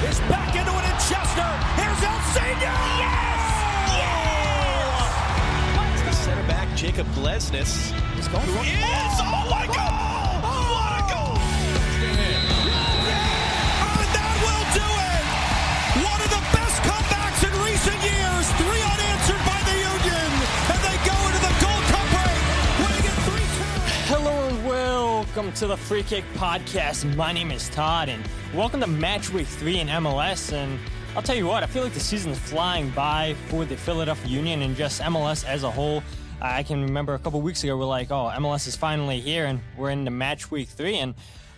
is back into it in Chester. Here's El Senior. Yes! Yes! The center back, Jacob Glesnes, is going for it. Oh my God! What a goal! And that will do it! One of the best comebacks in recent years. 3 unanswered by the Union. And they go into the Gold Cup break, winning it 3-2. Hello and welcome to the Free Kick Podcast. My name is Todd, and welcome to Match Week 3 in MLS. And I'll tell you what, I feel like the season's flying by for the Philadelphia Union and just MLS as a whole. I can remember a couple weeks ago, we're like, oh, MLS is finally here, and we're into Match Week 3. And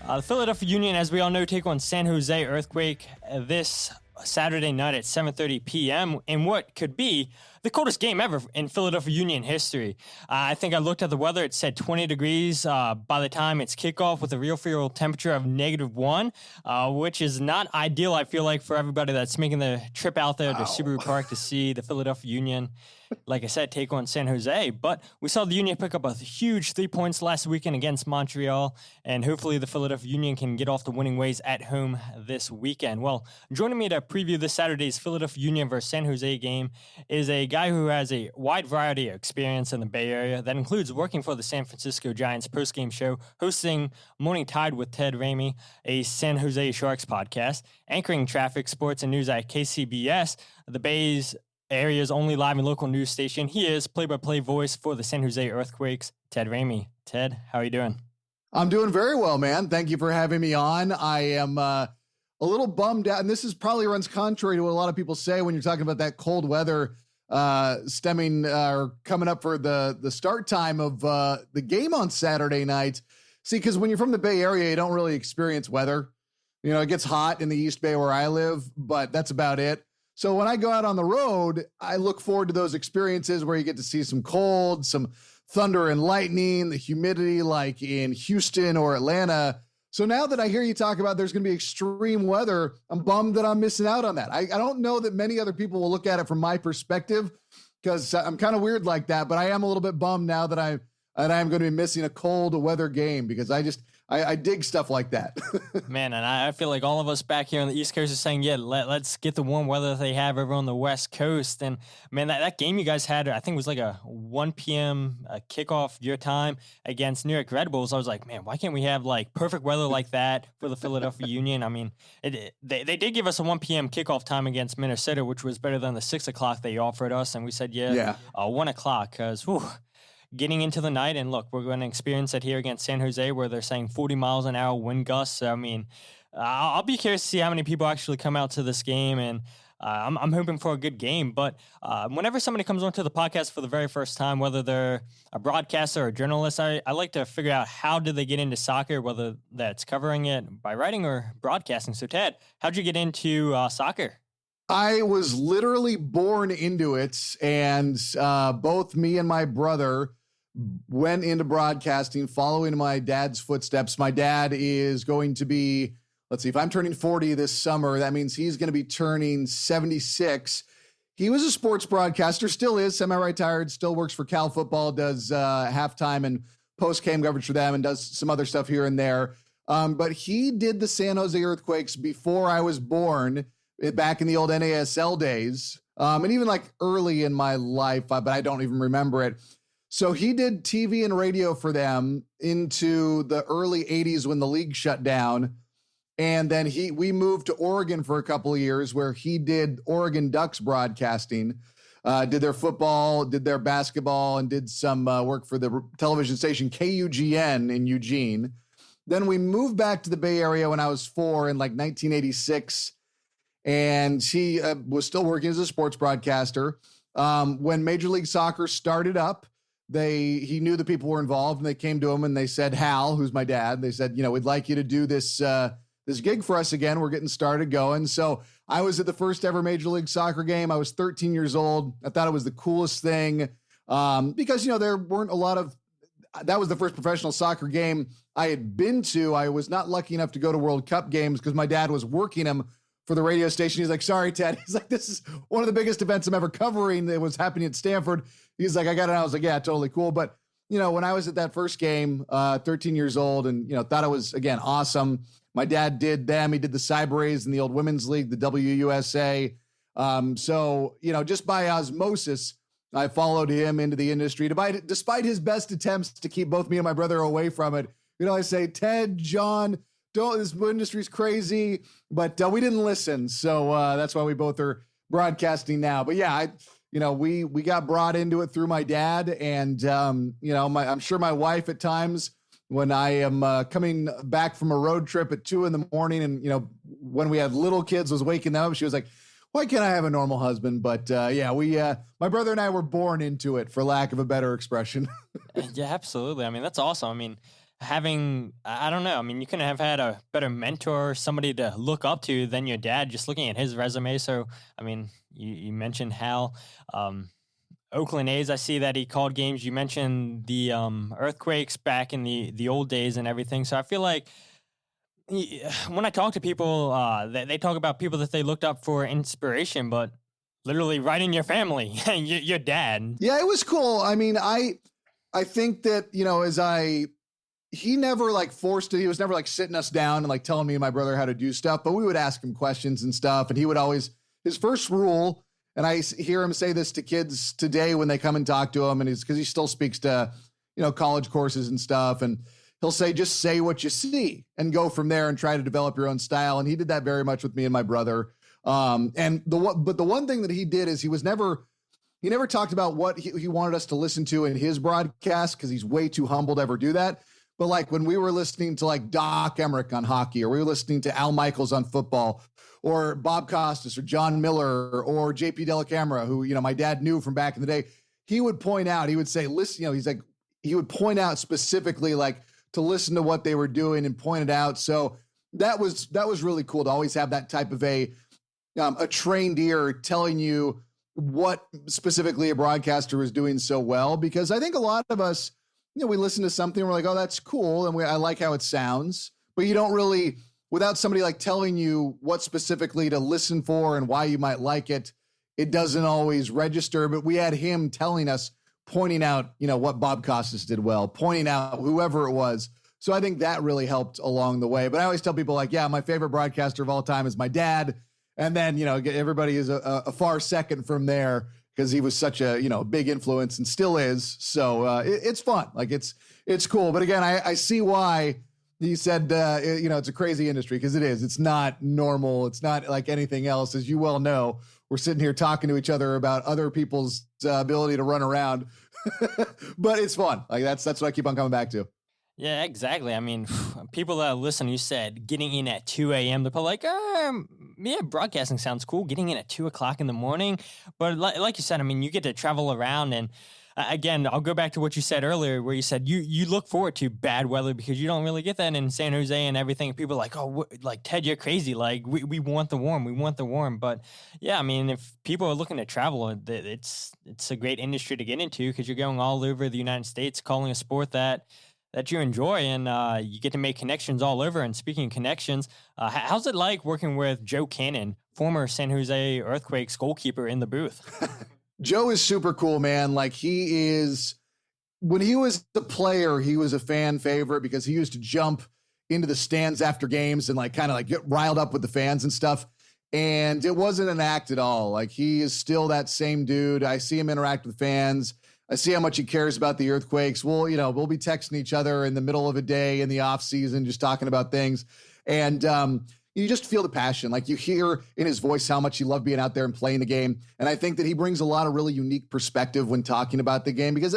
the Philadelphia Union, as we all know, take on San Jose Earthquake this Saturday night at 7:30 p.m. in what could be the coldest game ever in Philadelphia Union history. I think I looked at the weather. It said 20 degrees by the time it's kickoff with a real field temperature of -1, which is not ideal, I feel like, for everybody that's making the trip out there to Subaru Park to see the Philadelphia Union, like I said, take on San Jose. But we saw the Union pick up a huge 3 points last weekend against Montreal, and hopefully the Philadelphia Union can get off the winning ways at home this weekend. Well, joining me to preview this Saturday's Philadelphia Union versus San Jose game is a guy who has a wide variety of experience in the Bay Area that includes working for the San Francisco Giants postgame show, hosting Morning Tide with Ted Ramey, a San Jose Sharks podcast, anchoring traffic, sports, and news at KCBS, the Bay's area's only live and local news station. He is play-by-play voice for the San Jose Earthquakes, Ted Ramey. Ted, how are you doing? I'm doing very well, man. Thank you for having me on. I am a little bummed out, and this is probably runs contrary to what a lot of people say when you're talking about that cold weather stemming or coming up for the start time of the game on Saturday night. See, because when you're from the Bay Area, you don't really experience weather. You know, it gets hot in the East Bay where I live, but that's about it. So when I go out on the road, I look forward to those experiences where you get to see some cold, some thunder and lightning, the humidity like in Houston or Atlanta. So now that I hear you talk about there's going to be extreme weather, I'm bummed that I'm missing out on that. I don't know that many other people will look at it from my perspective because I'm kind of weird like that, but I am a little bit bummed now that I am going to be missing a cold weather game because I dig stuff like that. Man, and I feel like all of us back here on the East Coast are saying, yeah, let's get the warm weather that they have over on the West Coast. And, man, that game you guys had, I think it was like a 1 p.m. Kickoff your time against New York Red Bulls. I was like, man, why can't we have, like, perfect weather like that for the Philadelphia Union? I mean, they did give us a 1 p.m. kickoff time against Minnesota, which was better than the 6 o'clock they offered us. And we said, 1 o'clock because, getting into the night, and look, we're going to experience it here against San Jose where they're saying 40 miles an hour wind gusts. So, I mean, I'll be curious to see how many people actually come out to this game, and I'm hoping for a good game. But whenever somebody comes onto the podcast for the very first time, whether they're a broadcaster or a journalist, I like to figure out how did they get into soccer, whether that's covering it by writing or broadcasting. So, Ted, how'd you get into soccer? I was literally born into it, and both me and my brother went into broadcasting following my dad's footsteps. My dad is going to be, let's see, if I'm turning 40 this summer, that means he's going to be turning 76. He was a sports broadcaster, still is semi-retired, still works for Cal Football, does halftime and post-game coverage for them and does some other stuff here and there. But he did the San Jose Earthquakes before I was born, back in the old NASL days, and even like early in my life, but I don't even remember it. So he did TV and radio for them into the early 80s when the league shut down. And then we moved to Oregon for a couple of years where he did Oregon Ducks broadcasting, did their football, did their basketball, and did some work for the television station KUGN in Eugene. Then we moved back to the Bay Area when I was 4 in like 1986. And he was still working as a sports broadcaster. When Major League Soccer started up, he knew the people were involved, and they came to him and they said, Hal, who's my dad, they said, we'd like you to do this gig for us again. We're getting started going. So I was at the first ever Major League Soccer game. I was 13 years old. I thought it was the coolest thing because, there weren't a lot of, that was the first professional soccer game I had been to. I was not lucky enough to go to World Cup games because my dad was working them for the radio station. He's like, sorry, Ted. He's like, this is one of the biggest events I'm ever covering that was happening at Stanford. He's like, I got it. I was like, yeah, totally cool. But when I was at that first game, 13 years old, and, thought it was, again, awesome. My dad did them. He did the Cyber A's in the old women's league, the WUSA. So, just by osmosis, I followed him into the industry. Despite his best attempts to keep both me and my brother away from it, I say, Ted, John, this industry's crazy, but we didn't listen. So that's why we both are broadcasting now. But yeah, we got brought into it through my dad, and I'm sure my wife at times, when I am coming back from a road trip at 2 a.m, and when we had little kids, was waking them up, she was like, why can't I have a normal husband? But my brother and I were born into it, for lack of a better expression. Yeah, absolutely. I mean, that's awesome. I mean, I don't know. I mean, you couldn't have had a better mentor, somebody to look up to than your dad, just looking at his resume. So, I mean, you mentioned Hal, Oakland A's. I see that he called games. You mentioned the earthquakes back in the old days and everything. So I feel like when I talk to people, they talk about people that they looked up for inspiration, but literally right in your family, your dad. Yeah, it was cool. I mean, I think that, he never forced it. He was never sitting us down and telling me and my brother how to do stuff, but we would ask him questions and stuff. And he would always, his first rule, and I hear him say this to kids today when they come and talk to him, and it's because he still speaks to, college courses and stuff. And he'll say, just say what you see and go from there and try to develop your own style. And he did that very much with me and my brother. But the one thing that he did is he never talked about what he wanted us to listen to in his broadcast, because he's way too humble to ever do that. But when we were listening to Doc Emmerich on hockey, or we were listening to Al Michaels on football, or Bob Costas or John Miller or JP Dellacamera, who, my dad knew from back in the day, he would point out, he would say, listen, he would point out specifically to listen to what they were doing and point it out. So that was really cool to always have that type of a trained ear telling you what specifically a broadcaster was doing so well, because I think a lot of us, we listen to something, we're like, oh, that's cool, and I like how it sounds, but you don't really, without somebody telling you what specifically to listen for and why you might like it, it doesn't always register. But we had him telling us, pointing out, what Bob Costas did well, pointing out whoever it was. So I think that really helped along the way. But I always tell people my favorite broadcaster of all time is my dad. And then, everybody is a far second from there, because he was such a, big influence and still is. So it's fun. It's cool. But again, I see why he said, it's a crazy industry, because it is. It's not normal. It's not like anything else. As you well know, we're sitting here talking to each other about other people's ability to run around, but it's fun. That's what I keep on coming back to. Yeah, exactly. I mean, people that listen, you said getting in at 2 a.m. They're probably yeah, broadcasting sounds cool. Getting in at 2 o'clock in the morning. But like you said, I mean, you get to travel around. And again, I'll go back to what you said earlier, where you said you look forward to bad weather, because you don't really get that in San Jose and everything. People are like, oh, Ted, you're crazy. We want the warm. We want the warm. But yeah, I mean, if people are looking to travel, it's a great industry to get into, because you're going all over the United States, calling a sport that you enjoy, and you get to make connections all over. And speaking of connections, how's it like working with Joe Cannon, former San Jose Earthquakes goalkeeper, in the booth? Joe is super cool, man. He is, when he was the player, he was a fan favorite, because he used to jump into the stands after games and get riled up with the fans and stuff. And it wasn't an act at all. He is still that same dude. I see him interact with fans. I see how much he cares about the Earthquakes. We'll be texting each other in the middle of a day in the off season, just talking about things. And you just feel the passion. You hear in his voice how much he loved being out there and playing the game. And I think that he brings a lot of really unique perspective when talking about the game, because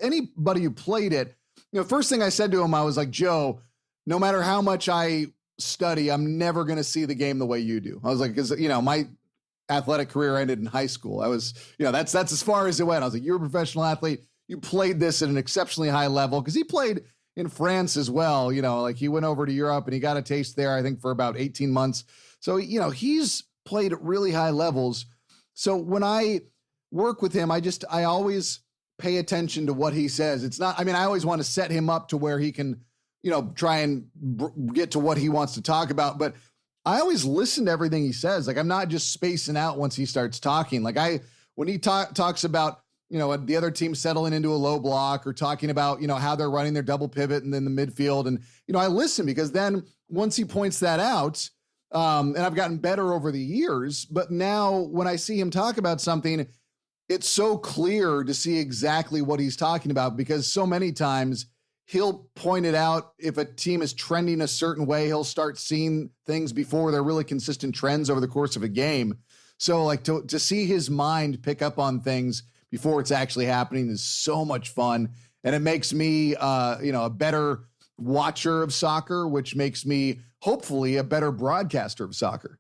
anybody who played it, first thing I said to him, I was like, Joe, no matter how much I study, I'm never going to see the game the way you do. I was like, because, my athletic career ended in high school. I was, that's as far as it went. I was like, you're a professional athlete. You played this at an exceptionally high level, because he played in France as well. He went over to Europe and he got a taste there, I think, for about 18 months. So, he's played at really high levels. So when I work with him, I always pay attention to what he says. It's not, I always want to set him up to where he can, try and get to what he wants to talk about. But I always listen to everything he says. I'm not just spacing out once he starts talking. When he talks about the other team settling into a low block or talking about, how they're running their double pivot and then the midfield. And, I listen because then once he points that out, and I've gotten better over the years, but now when I see him talk about something, it's so clear to see exactly what he's talking about, because so many times he'll point it out. If a team is trending a certain way, he'll start seeing things before they're really consistent trends over the course of a game. So like to see his mind pick up on things before it's actually happening is so much fun. And it makes me, a better watcher of soccer, which makes me hopefully a better broadcaster of soccer.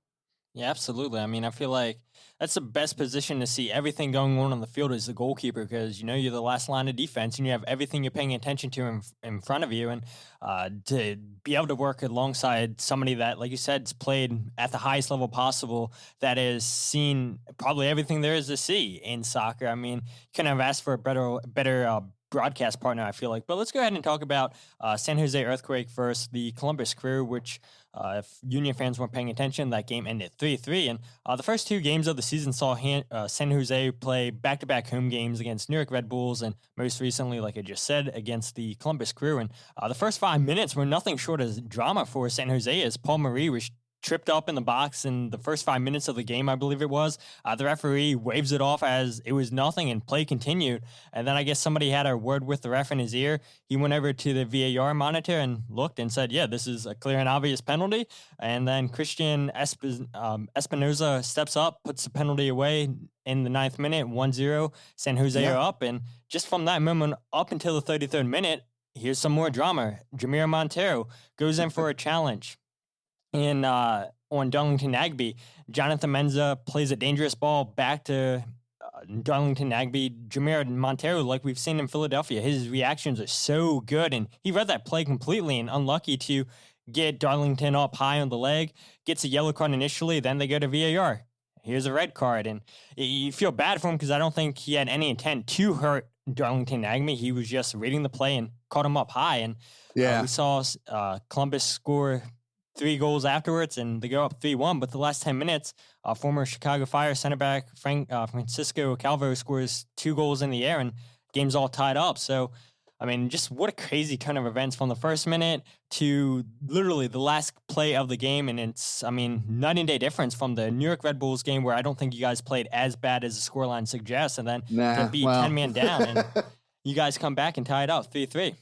Yeah, absolutely. I mean, I feel like that's the best position to see everything going on the field as the goalkeeper, because, you're the last line of defense and you have everything you're paying attention to in front of you. And to be able to work alongside somebody that, like you said, has played at the highest level possible, that has seen probably everything there is to see in soccer. I mean, you couldn't have asked for a better broadcast partner, I feel like. But let's go ahead and talk about San Jose Earthquake versus the Columbus Crew, which if Union fans weren't paying attention, that game ended 3-3. And the first two games of the season saw San Jose play back-to-back home games against New York Red Bulls and most recently, like I just said, against the Columbus Crew. And the first 5 minutes were nothing short of drama for San Jose, as Paul Marie was tripped up in the box in the first 5 minutes of the game, I believe it was. The referee waves it off as it was nothing and play continued. And then I guess somebody had a word with the ref in his ear. He went over to the VAR monitor and looked and said, yeah, this is a clear and obvious penalty. And then Christian Espinoza steps up, puts the penalty away in the 9th minute, 1-0. San Jose are up. And just from that moment up until the 33rd minute, here's some more drama. Jamiro Monteiro goes in for a challenge. And on Darlington Nagbe, Jonathan Menza plays a dangerous ball back to Darlington Nagbe. Jamiro Monteiro, like we've seen in Philadelphia, his reactions are so good, and he read that play completely and unlucky to get Darlington up high on the leg, gets a yellow card initially, then they go to VAR. Here's a red card, and you feel bad for him because I don't think he had any intent to hurt Darlington Nagbe. He was just reading the play and caught him up high, and we saw Columbus score 3 goals afterwards, and they go up 3-1. But the last 10 minutes, former Chicago Fire center back Francisco Calvo scores 2 goals in the air, and game's all tied up. So, I mean, just what a crazy turn of events from the first minute to literally the last play of the game. And it's, night and day difference from the New York Red Bulls game, where I don't think you guys played as bad as the scoreline suggests, and then to be 10-man down, and you guys come back and tie it up 3-3.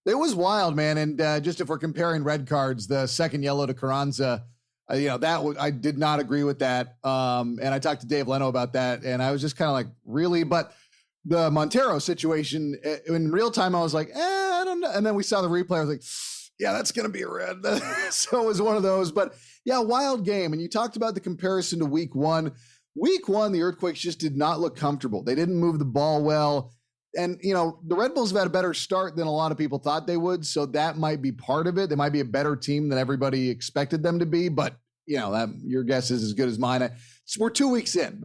It was wild, man. And just if we're comparing red cards, the second yellow to Carranza, I did not agree with that. And I talked to Dave Leno about that, and I was just kind of like, really? But the Montero situation in real time, I was like, I don't know. And then we saw the replay. I was like, yeah, that's going to be a red. So it was one of those. But yeah, wild game. And you talked about the comparison to week one. Week one, the Earthquakes just did not look comfortable. They didn't move the ball well. And, the Red Bulls have had a better start than a lot of people thought they would. So that might be part of it. They might be a better team than everybody expected them to be. But, your guess is as good as mine. We're 2 weeks in.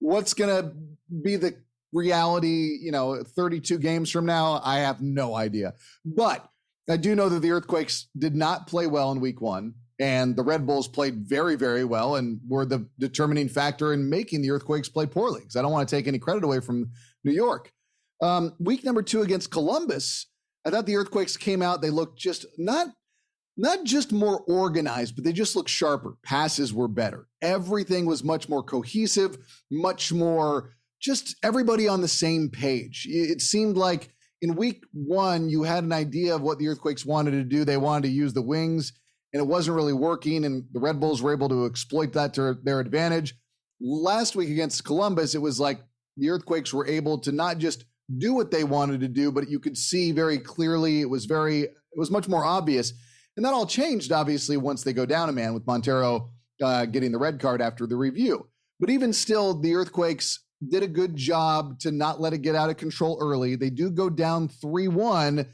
What's going to be the reality, 32 games from now? I have no idea. But I do know that the Earthquakes did not play well in week one. And the Red Bulls played very, very well and were the determining factor in making the Earthquakes play poorly, because I don't want to take any credit away from New York. Week number 2 against Columbus, I thought the Earthquakes came out. They looked just not just more organized, but they just looked sharper. Passes were better. Everything was much more cohesive, much more just everybody on the same page. It seemed like in week 1, you had an idea of what the Earthquakes wanted to do. They wanted to use the wings, and it wasn't really working, and the Red Bulls were able to exploit that to their advantage. Last week against Columbus, it was like the Earthquakes were able to not just do what they wanted to do, but you could see very clearly it was much more obvious. And that all changed, obviously, once they go down a man with Monteiro getting the red card after the review. But even still, the Earthquakes did a good job to not let it get out of control early. They do go down 3-1.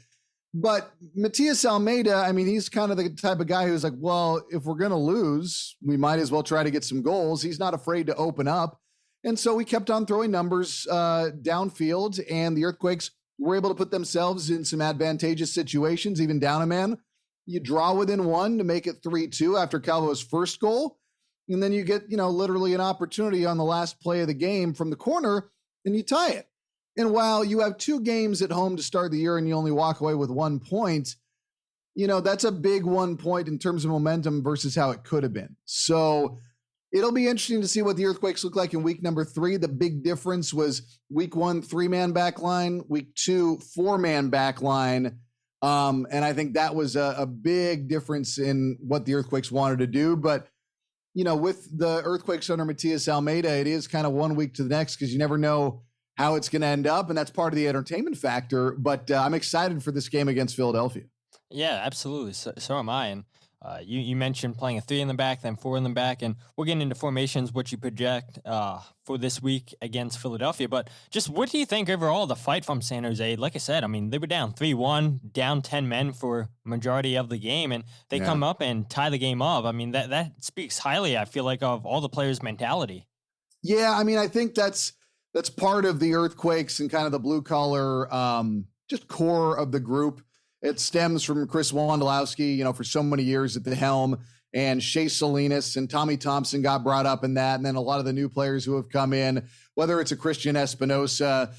But Matias Almeida, he's kind of the type of guy who's like, well, if we're going to lose, we might as well try to get some goals. He's not afraid to open up. And so we kept on throwing numbers downfield, and the Earthquakes were able to put themselves in some advantageous situations, even down a man. You draw within 1 to make it 3-2 after Calvo's first goal. And then you get, literally an opportunity on the last play of the game from the corner. and you tie it. And while you have 2 games at home to start the year and you only walk away with 1 point, that's a big 1 point in terms of momentum versus how it could have been. So it'll be interesting to see what the Earthquakes look like in week number 3. The big difference was week 1, 3-man back line, week 2, 4-man back line. And I think that was a big difference in what the Earthquakes wanted to do. But, with the Earthquakes under Matias Almeyda, it is kind of 1 week to the next because you never know how it's going to end up. And that's part of the entertainment factor. But I'm excited for this game against Philadelphia. Yeah, absolutely. So am I. And you mentioned playing a 3 in the back, then 4 in the back, and we're getting into formations, what you project for this week against Philadelphia. But just what do you think overall the fight from San Jose? Like I said, I mean, they were down 3-1, down 10 men for majority of the game, and they come up and tie the game up. I mean, that speaks highly, I feel like, of all the players' mentality. Yeah, I mean, I think that's part of the Earthquakes and kind of the blue collar just core of the group. It stems from Chris Wondolowski, for so many years at the helm, and Shea Salinas and Tommy Thompson got brought up in that. And then a lot of the new players who have come in, whether it's a Christian Espinosa,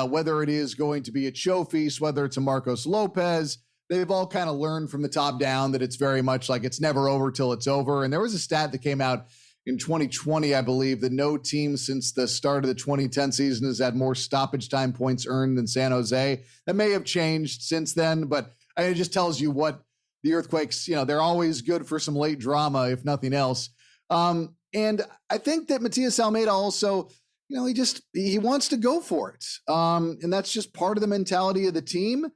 whether it is going to be a Chofis, whether it's a Marcos Lopez, they've all kind of learned from the top down that it's very much like it's never over till it's over. And there was a stat that came out in 2020, I believe, that no team since the start of the 2010 season has had more stoppage time points earned than San Jose. That may have changed since then, but it just tells you what the Earthquakes, they're always good for some late drama, if nothing else. And I think that Matias Almeyda also, he wants to go for it. And that's just part of the mentality of the team.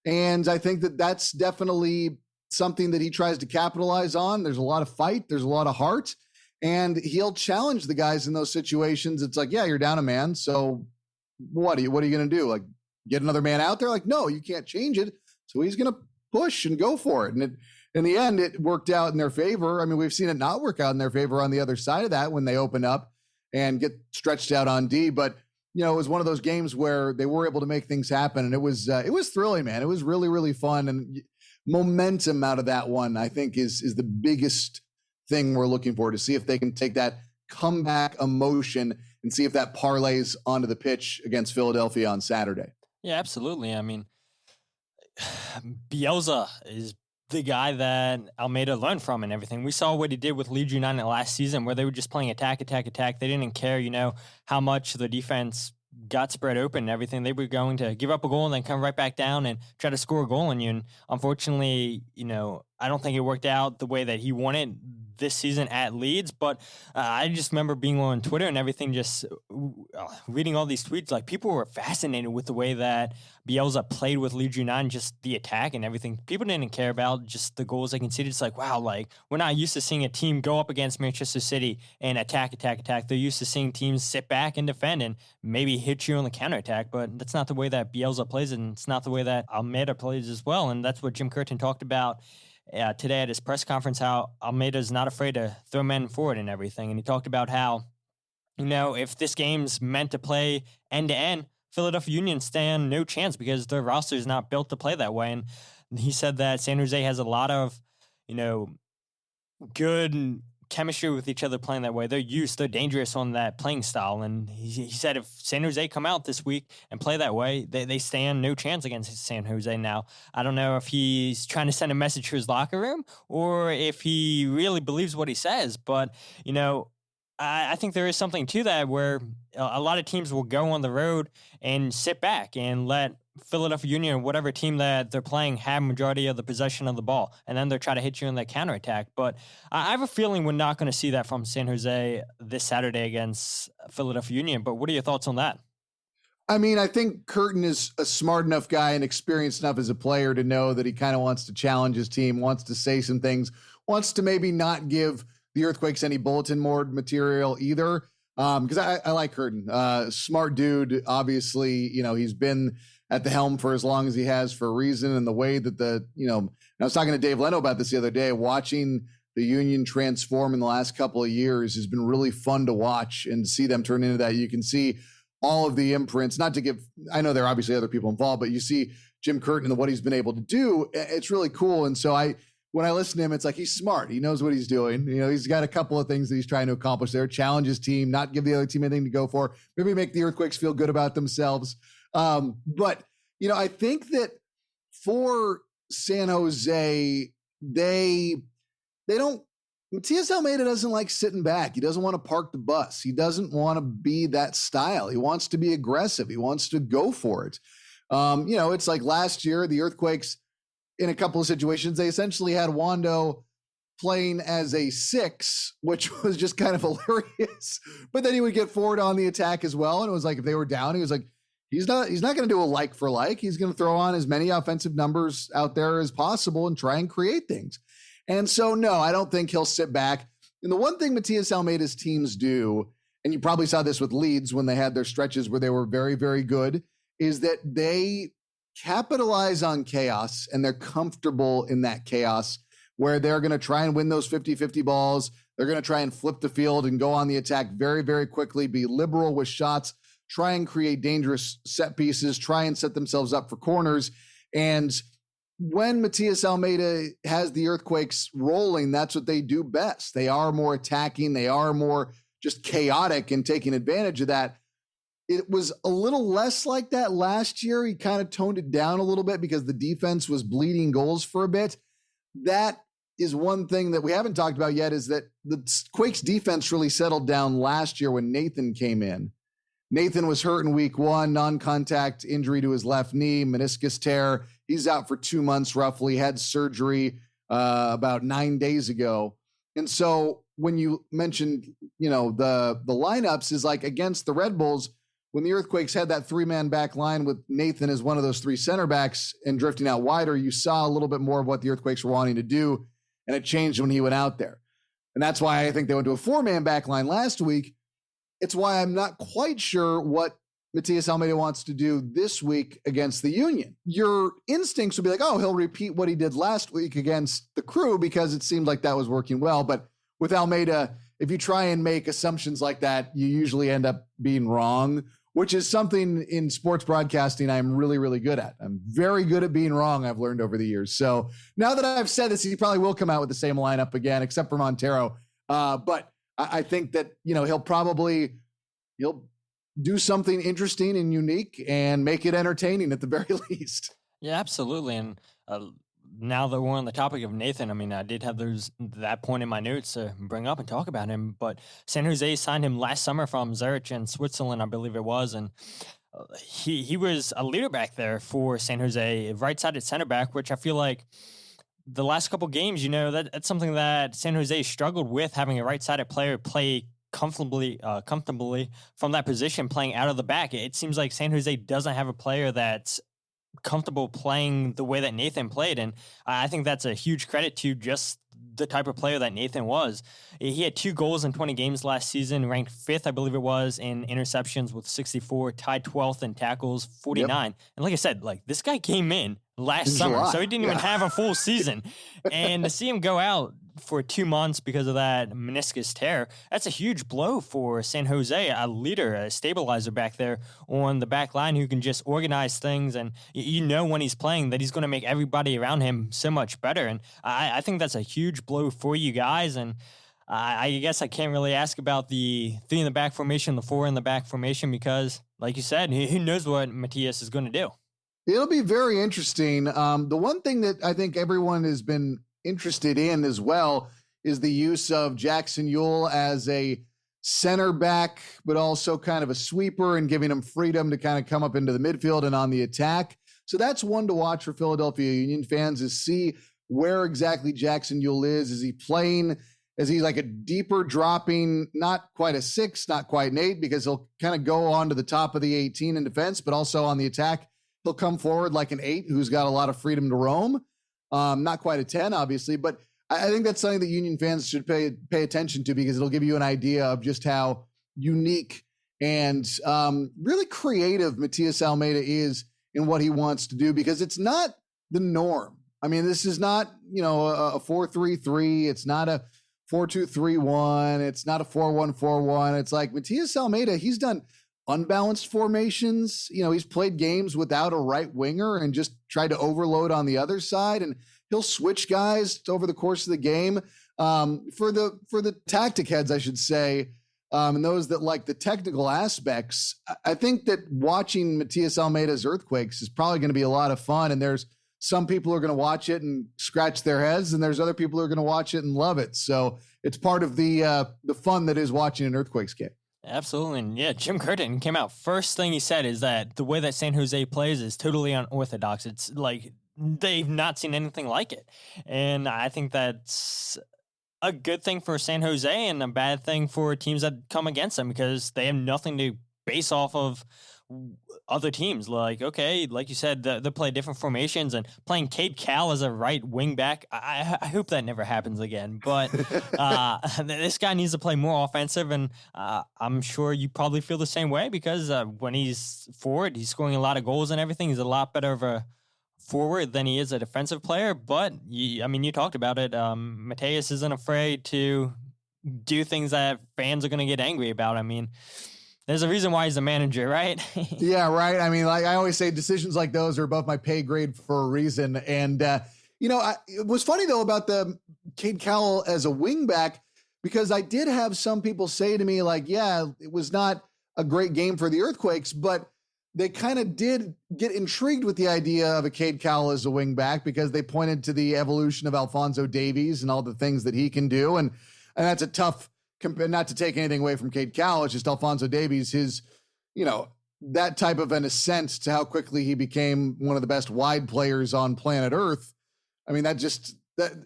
And I think that that's definitely something that he tries to capitalize on. There's a lot of fight. There's a lot of heart. And he'll challenge the guys in those situations. It's like, yeah, you're down a man. So what are you going to do? Like, get another man out there? Like, no, you can't change it. So he's going to push and go for it. And in the end, it worked out in their favor. I mean, we've seen it not work out in their favor on the other side of that when they open up and get stretched out on D. But, it was one of those games where they were able to make things happen. And it was thrilling, man. It was really, really fun. And momentum out of that one, I think, is the biggest thing we're looking for, to see if they can take that comeback emotion and see if that parlays onto the pitch against Philadelphia on Saturday. Yeah, absolutely. I mean, Bielsa is the guy that Almeyda learned from and everything. We saw what he did with Leeds United last season, where they were just playing attack. They didn't care, how much the defense got spread open and everything. They were going to give up a goal and then come right back down and try to score a goal on you. And unfortunately, I don't think it worked out the way that he wanted this season at Leeds, but I just remember being on Twitter and everything, just reading all these tweets. Like, people were fascinated with the way that Bielsa played with Leeds United, just the attack and everything. People didn't care about just the goals they conceded. It's like, wow, like, we're not used to seeing a team go up against Manchester City and attack. They're used to seeing teams sit back and defend and maybe hit you on the counterattack, but that's not the way that Bielsa plays, and it's not the way that Almeyda plays as well. And that's what Jim Curtin talked about today at his press conference, how Almeida's not afraid to throw men forward and everything. And he talked about how, if this game's meant to play end-to-end, Philadelphia Union stand no chance because their roster is not built to play that way. And he said that San Jose has a lot of, good chemistry with each other playing that way. They're dangerous on that playing style. And he said if San Jose come out this week and play that way, they stand no chance against San Jose. Now, I don't know if he's trying to send a message to his locker room or if he really believes what he says, but, I think there is something to that, where a lot of teams will go on the road and sit back and let Philadelphia Union, whatever team that they're playing, have majority of the possession of the ball, and then they'll try to hit you in the counterattack. But I have a feeling we're not going to see that from San Jose this Saturday against Philadelphia Union. But what are your thoughts on that? I mean, I think Curtin is a smart enough guy and experienced enough as a player to know that he kind of wants to challenge his team, wants to say some things, wants to maybe not give the Earthquakes any bulletin board material either. Because I like Curtin, smart dude. Obviously, he's been at the helm for as long as he has for a reason. And the way that I was talking to Dave Leno about this the other day, watching the Union transform in the last couple of years has been really fun to watch and to see them turn into that. You can see all of the imprints, I know there are obviously other people involved, but you see Jim Curtin and what he's been able to do. It's really cool. And so when I listen to him, it's like he's smart. He knows what he's doing. He's got a couple of things that he's trying to accomplish there. Challenge his team, not give the other team anything to go for. Maybe make the Earthquakes feel good about themselves. But I think that for San Jose, they don't. Matias Almeyda doesn't like sitting back. He doesn't want to park the bus. He doesn't want to be that style. He wants to be aggressive. He wants to go for it. It's like last year, the Earthquakes, in a couple of situations, they essentially had Wando playing as a 6, which was just kind of hilarious. But then he would get forward on the attack as well. And it was like, if they were down, he was like, he's not going to do a like for like. He's going to throw on as many offensive numbers out there as possible and try and create things. And so, no, I don't think he'll sit back. And the one thing Matias Almeyda's teams do, and you probably saw this with Leeds when they had their stretches where they were very, very good, is that they capitalize on chaos, and they're comfortable in that chaos where they're going to try and win those 50-50 balls. They're going to try and flip the field and go on the attack very, very quickly, be liberal with shots, try and create dangerous set pieces, try and set themselves up for corners. And when Matias Almeyda has the Earthquakes rolling, that's what they do best. They are more attacking. They are more just chaotic and taking advantage of that. It was a little less like that last year. He kind of toned it down a little bit because the defense was bleeding goals for a bit. That is one thing that we haven't talked about yet, is that the Quakes defense really settled down last year when Nathan came in. Nathan was hurt in week 1, non-contact injury to his left knee, meniscus tear. He's out for 2 months roughly, had surgery about 9 days ago. And so when you mentioned, the lineups is like against the Red Bulls, when the Earthquakes had that 3-man back line with Nathan as one of those 3 center backs and drifting out wider, you saw a little bit more of what the Earthquakes were wanting to do, and it changed when he went out there. And that's why I think they went to a 4-man back line last week. It's why I'm not quite sure what Matias Almeyda wants to do this week against the Union. Your instincts would be like, oh, he'll repeat what he did last week against the Crew because it seemed like that was working well. But with Almeyda, if you try and make assumptions like that, you usually end up being wrong, which is something in sports broadcasting I'm really, really good at. I'm very good at being wrong, I've learned over the years. So now that I've said this, he probably will come out with the same lineup again, except for Monteiro. But I think that, he'll do something interesting and unique and make it entertaining at the very least. Yeah, absolutely. And now that we're on the topic of Nathan, I did have that point in my notes to bring up and talk about him, but San Jose signed him last summer from Zurich in Switzerland, I believe it was. And he was a leader back there for San Jose, right-sided center back, which I feel like the last couple games, that's something that San Jose struggled with, having a right-sided player play comfortably from that position, playing out of the back. It seems like San Jose doesn't have a player that's comfortable playing the way that Nathan played, and I think that's a huge credit to just the type of player that Nathan was. He had 2 goals in 20 games last season, ranked 5th, I believe it was, in interceptions with 64, tied 12th in tackles, 49. Yep. And like I said, this guy came in last summer, so he didn't even have a full season. And to see him go out for 2 months because of that meniscus tear, that's a huge blow for San Jose, a leader, a stabilizer back there on the back line who can just organize things. And when he's playing that he's going to make everybody around him so much better. And I think that's a huge blow for you guys. And I guess I can't really ask about the 3 in the back formation, the 4 in the back formation, because like you said, who knows what Matias is going to do. It'll be very interesting. The one thing that I think everyone has been interested in as well is the use of Jackson Ewell as a center back, but also kind of a sweeper, and giving him freedom to kind of come up into the midfield and on the attack. So that's one to watch for Philadelphia Union fans, is see where exactly Jackson Ewell is. Is he playing? Is he like a deeper dropping, not quite a 6, not quite an 8, because he'll kind of go on to the top of the 18 in defense, but also on the attack, he'll come forward like an 8 who's got a lot of freedom to roam. Not quite a 10, obviously, but I think that's something that Union fans should pay attention to, because it'll give you an idea of just how unique and really creative Matias Almeyda is in what he wants to do, because it's not the norm. This is not, a 4-3-3. It's not a 4-2-3-1. It's not a 4-1-4-1. It's like Matias Almeyda, he's done unbalanced formations. He's played games without a right winger and just tried to overload on the other side. And he'll switch guys over the course of the game. For the tactic heads, I should say, and those that like the technical aspects, I think that watching Matias Almeyda's Earthquakes is probably going to be a lot of fun. And there's some people who are going to watch it and scratch their heads, and there's other people who are going to watch it and love it. So it's part of the fun that is watching an Earthquakes game. Absolutely. And yeah, Jim Curtin came out. First thing he said is that the way that San Jose plays is totally unorthodox. It's like they've not seen anything like it. And I think that's a good thing for San Jose and a bad thing for teams that come against them, because they have nothing to base off of other teams. Like, okay, like you said, they play different formations, and playing Cade Cal as a right wing back, I hope that never happens again. But this guy needs to play more offensive, and I'm sure you probably feel the same way, because when he's forward, he's scoring a lot of goals and everything. He's a lot better of a forward than he is a defensive player. But you talked about it. Mateus isn't afraid to do things that fans are going to get angry about. I mean, there's a reason why he's a manager, right? Yeah, right. I mean, like I always say, decisions like those are above my pay grade for a reason. And, it was funny, though, about the Cade Cowell as a wingback, because I did have some people say to me, like, yeah, it was not a great game for the Earthquakes, but they kind of did get intrigued with the idea of a Cade Cowell as a wingback, because they pointed to the evolution of Alphonso Davies and all the things that he can do. And that's a tough, not to take anything away from Cade Cowell, it's just Alphonso Davies, his, that type of an ascent to how quickly he became one of the best wide players on planet Earth. I mean, that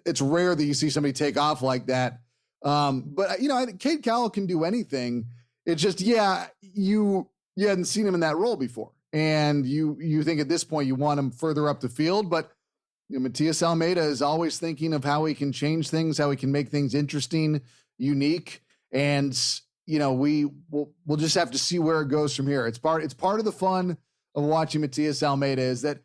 it's rare that you see somebody take off like that. But I think Cade Cowell can do anything. It's just, you hadn't seen him in that role before. And you think at this point you want him further up the field, but Matias Almeyda is always thinking of how he can change things, how he can make things interesting, unique. And, we'll just have to see where it goes from here. It's part of the fun of watching Matias Almeyda is that,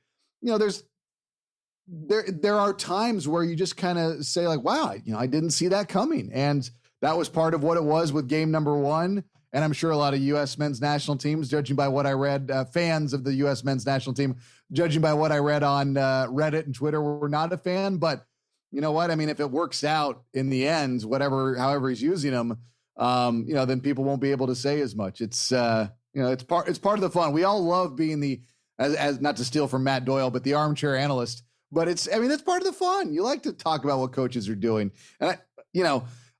there are times where you just kind of say like, wow, I didn't see that coming. And that was part of what it was with game number 1. And I'm sure a lot of U.S. men's national teams, judging by what I read, fans of the U.S. men's national team, judging by what I read on Reddit and Twitter, were not a fan. But you know what? I mean, if it works out in the end, however he's using them, then people won't be able to say as much. It's it's part of the fun. We all love being as not to steal from Matt Doyle, but the armchair analyst. But that's part of the fun. You like to talk about what coaches are doing, and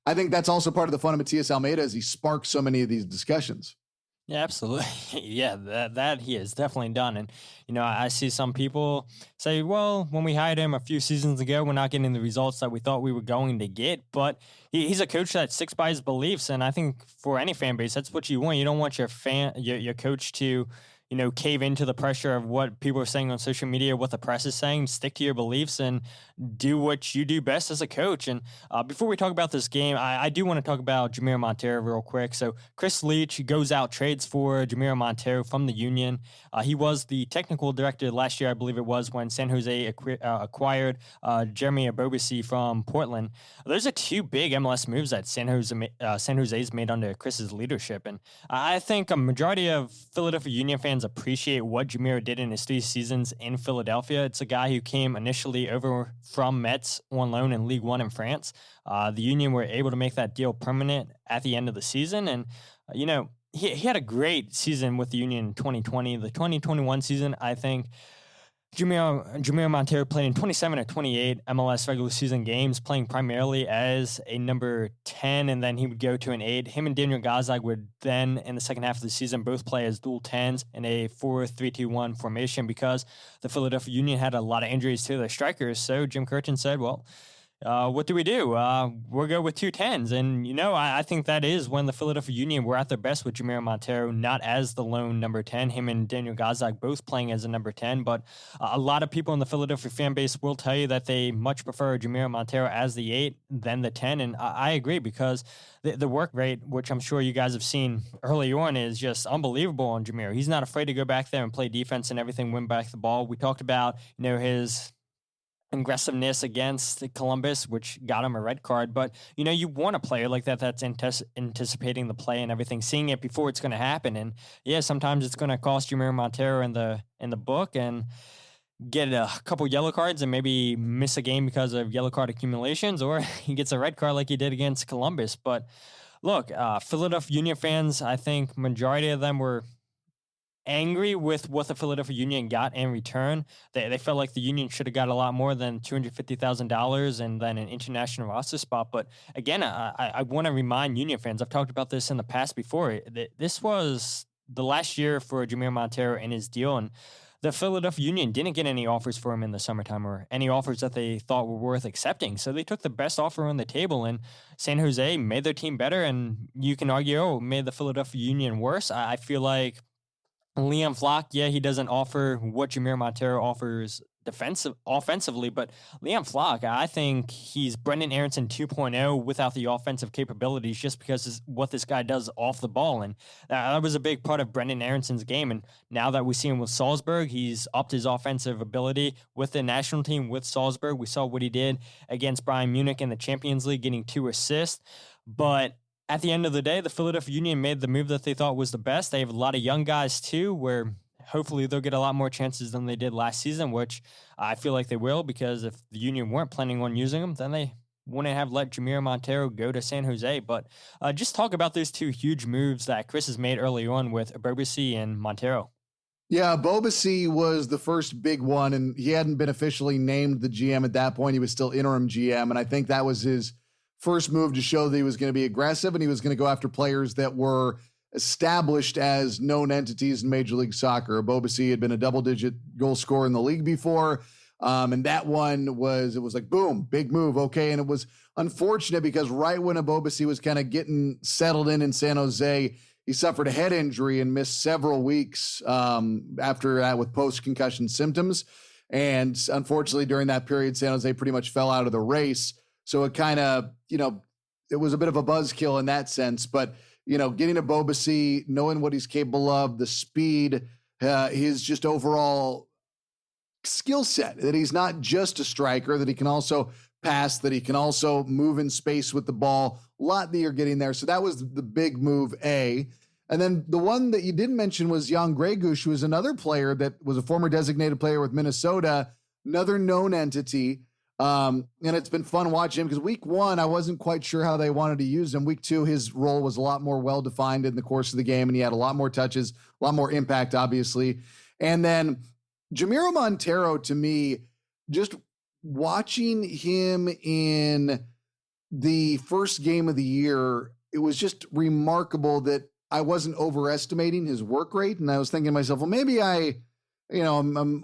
I think that's also part of the fun of Matias Almeyda, as he sparks so many of these discussions. Yeah, absolutely. Yeah, that he has definitely done. And, I see some people say, well, when we hired him a few seasons ago, we're not getting the results that we thought we were going to get. But he's a coach that sticks by his beliefs. And I think for any fan base, that's what you want. You don't want your coach to, cave into the pressure of what people are saying on social media, what the press is saying. Stick to your beliefs and do what you do best as a coach. And before we talk about this game, I do want to talk about Jamiro Monteiro real quick. So Chris Leitch goes out, trades for Jamiro Monteiro from the Union. He was the technical director last year, I believe it was, when San Jose acquired Jeremy Abobasi from Portland. Those are two big MLS moves that San Jose's made under Chris's leadership. And I think a majority of Philadelphia Union fans appreciate what Jamiro did in his 3 seasons in Philadelphia. It's a guy who came initially over from Metz on loan in League One in France. The Union were able to make that deal permanent at the end of the season. And, he had a great season with the Union in 2020. The 2021 season, I think, Jamiro Monteiro played in 27 or 28 MLS regular season games, playing primarily as a number 10, and then he would go to an 8. Him and Daniel Gazdag would then, in the second half of the season, both play as dual 10s in a 4-3-2-1 formation, because the Philadelphia Union had a lot of injuries to their strikers. So Jim Curtin said, well, what do? We'll go with 2 10s. And, I think that is when the Philadelphia Union were at their best with Jamiro Monteiro, not as the lone number 10, him and Daniel Gazdag both playing as a number 10. But a lot of people in the Philadelphia fan base will tell you that they much prefer Jamiro Monteiro as the 8 than the 10. And I agree, because the work rate, which I'm sure you guys have seen early on, is just unbelievable on Jamiro. He's not afraid to go back there and play defense and everything, win back the ball. We talked about, his aggressiveness against Columbus, which got him a red card. But, you want a player like that that's anticipating the play and everything, seeing it before it's going to happen. And, yeah, sometimes it's going to cost Jamiro Monteiro in the book. And get a couple yellow cards and maybe miss a game because of yellow card accumulations, or he gets a red card like he did against Columbus. But look, Philadelphia Union fans, I think majority of them were angry with what the Philadelphia Union got in return. They felt like the Union should have got a lot more than $250,000 and then an international roster spot. But again, I want to remind Union fans, I've talked about this in the past before, this was the last year for Jamiro Monteiro and his deal, and the Philadelphia Union didn't get any offers for him in the summertime or any offers that they thought were worth accepting. So they took the best offer on the table, and San Jose made their team better. And you can argue, oh, made the Philadelphia Union worse. I feel like Liam Flock, yeah, he doesn't offer what Jamiro Monteiro offers offensively, but Liam Flock, I think he's Brendan Aronson 2.0 without the offensive capabilities, just because what this guy does off the ball. And that was a big part of Brendan Aronson's game. And now that we see him with Salzburg, he's upped his offensive ability with the national team with Salzburg. We saw what he did against Bayern Munich in the Champions League, getting 2 assists. But at the end of the day, the Philadelphia Union made the move that they thought was the best. They have a lot of young guys too, where hopefully they'll get a lot more chances than they did last season, which I feel like they will, because if the Union weren't planning on using them, then they wouldn't have let Jamiro Monteiro go to San Jose. But just talk about those 2 huge moves that Chris has made early on with Bobasi and Monteiro. Yeah, Bobasi was the first big one, and he hadn't been officially named the GM at that point. He was still interim GM, and I think that was his first move to show that he was going to be aggressive and he was going to go after players that were established as known entities in Major League Soccer. Bobasi had been a double-digit goal scorer in the league before, and that one was like, boom, big move, okay. And it was unfortunate because right when Bobasi was kind of getting settled in San Jose, he suffered a head injury and missed several weeks after that with post-concussion symptoms. And unfortunately, during that period, San Jose pretty much fell out of the race. So it kind of, it was a bit of a buzzkill in that sense. But, getting to Bobasi, knowing what he's capable of, the speed, his just overall skill set, that he's not just a striker, that he can also pass, that he can also move in space with the ball. A lot that you're getting there. So that was the big move, A. And then the one that you didn't mention was Jan Gregush, who was another player that was a former designated player with Minnesota, another known entity. And it's been fun watching him because week 1, I wasn't quite sure how they wanted to use him. Week 2, his role was a lot more well-defined in the course of the game, and he had a lot more touches, a lot more impact, obviously. And then Jamiro Monteiro, to me, just watching him in the first game of the year, it was just remarkable that I wasn't overestimating his work rate. And I was thinking to myself, well, maybe I'm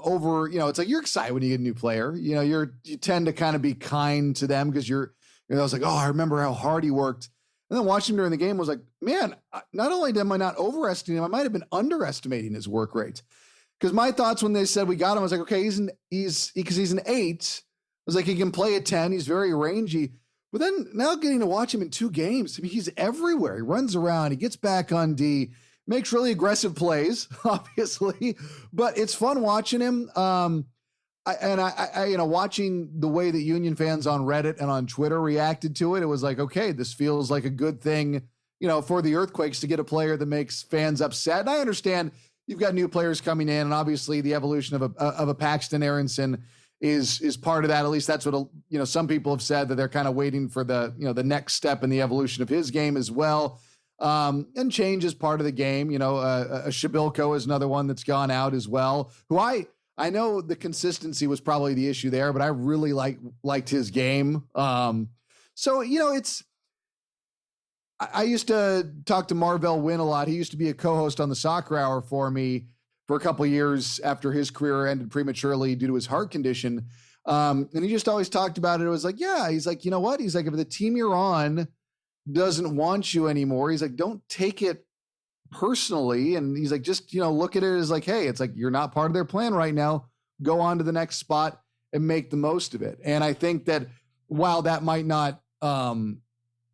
over, it's like you're excited when you get a new player, you tend to kind of be kind to them because I was like, oh, I remember how hard he worked. And then watching him during the game was like, man, not only am I not overestimating him, I might've been underestimating his work rate. Because my thoughts when they said we got him, I was like, okay, he's an 8. I was like, he can play a 10. He's very rangy. But then now getting to watch him in 2 games, I mean, he's everywhere. He runs around, he gets back on D, makes really aggressive plays, obviously, but it's fun watching him. Watching the way that Union fans on Reddit and on Twitter reacted to it, it was like, okay, this feels like a good thing, for the Earthquakes to get a player that makes fans upset. And I understand you've got new players coming in, and obviously the evolution of a Paxton Aronson is part of that. At least that's what some people have said, that they're kind of waiting for the next step in the evolution of his game as well. And change is part of the game. A Shabilko is another one that's gone out as well, who I know the consistency was probably the issue there, but I really liked his game. I used to talk to Marvell Wynn a lot. He used to be a co-host on the Soccer Hour for me for a couple of years after his career ended prematurely due to his heart condition. And he just always talked about it. It was like, yeah, he's like, you know what? He's like, if the team you're on doesn't want you anymore, he's like, don't take it personally. And he's like, just, look at it as like, hey, it's like, you're not part of their plan right now. Go on to the next spot and make the most of it. And I think that while that might not,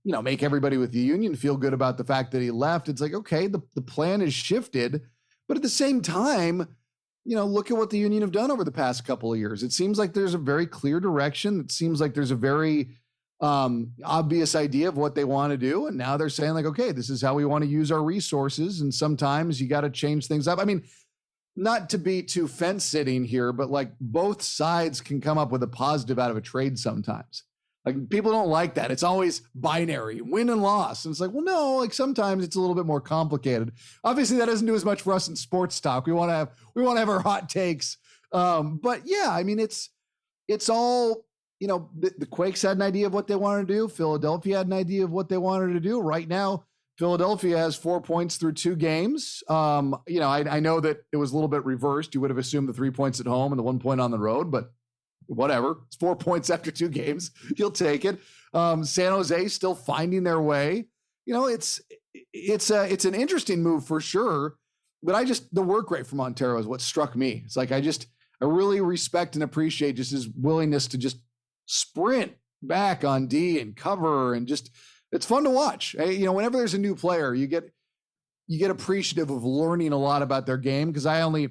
make everybody with the Union feel good about the fact that he left, it's like, okay, the plan is shifted, but at the same time, look at what the Union have done over the past couple of years. It seems like there's a very clear direction. It seems like there's a very obvious idea of what they want to do. And now they're saying like, okay, this is how we want to use our resources. And sometimes you got to change things up. I mean, not to be too fence sitting here, but like both sides can come up with a positive out of a trade sometimes. Like people don't like that. It's always binary, win and loss. And it's like, well, no, like sometimes it's a little bit more complicated. Obviously that doesn't do as much for us in sports talk. We want to have our hot takes. But yeah, I mean, it's all, the Quakes had an idea of what they wanted to do. Philadelphia had an idea of what they wanted to do. Right now, Philadelphia has 4 points through 2 games. I know that it was a little bit reversed. You would have assumed the 3 points at home and the 1 point on the road, but whatever. It's 4 points after 2 games. You'll take it. San Jose still finding their way. It's an interesting move for sure. But the work rate from Monteiro is what struck me. It's like I really respect and appreciate just his willingness to just sprint back on D and cover, and just it's fun to watch. Whenever there's a new player, you get appreciative of learning a lot about their game, because I only,